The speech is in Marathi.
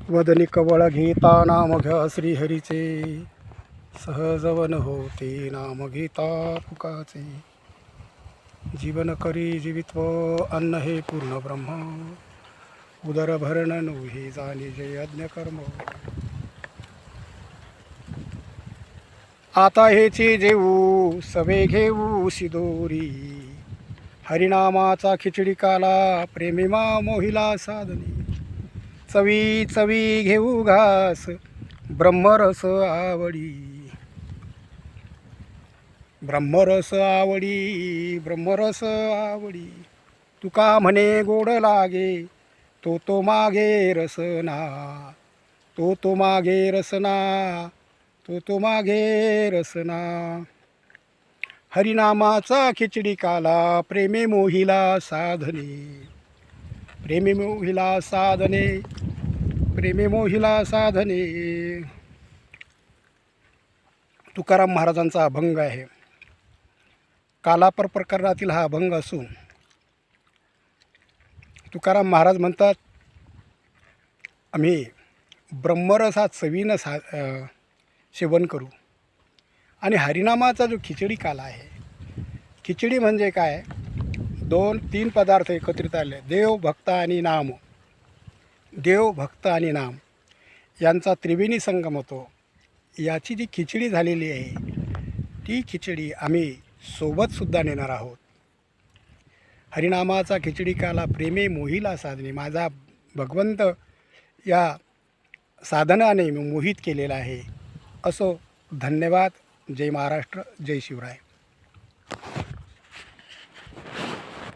वदनी कवळ घेता नाम घ्या श्रीहरीचे, सहजवन होते नाम घेता तुकाचे. जीवन करी जीवित्व अन्न हे पूर्ण ब्रह्म, उदर भरण नोहे जाणे जे यज्ञ कर्म. आता हेचे जेऊ सवे घेऊ सिदोरी, हरिनामाचा खिचडी काला प्रेमीमा मोहिला साधने. चवी चवी घेऊ घास ब्रह्मरस आवडी, ब्रह्मरस आवडी, ब्रह्मरस आवडी. तुका म्हणे गोड लागे तो मागे रसना, तो मागे रसना, तो मागे रसना. हरिनामाचा खिचडी काला प्रेमे मोहिला साधने, प्रेमे मोहिला साधने, प्रेमे मोहिला साधने. तुकाराम महाराजांचा अभंग आहे. कालापर प्रकरणातील हा अभंग असून तुकाराम महाराज म्हणतात, आम्ही ब्रह्मरसात चवीनं सेवन करू. आणि हरिनामाचा जो खिचडी काला आहे, खिचडी म्हणजे काय, 2-3 पदार्थ एकत्रित आले, देव भक्त आणि नाम. देव भक्त आणि नाम यांचा त्रिवेणी संगम होतो. याची जी खिचडी झालेली आहे, ती खिचडी आम्ही सोबतसुद्धा नेणार आहोत. हरिनामाचा खिचडी काला प्रेमे मोहिला साधने. माझा भगवंत या साधनाने मोहित केलेला आहे. असो. धन्यवाद. जय महाराष्ट्र, जय शिवराय.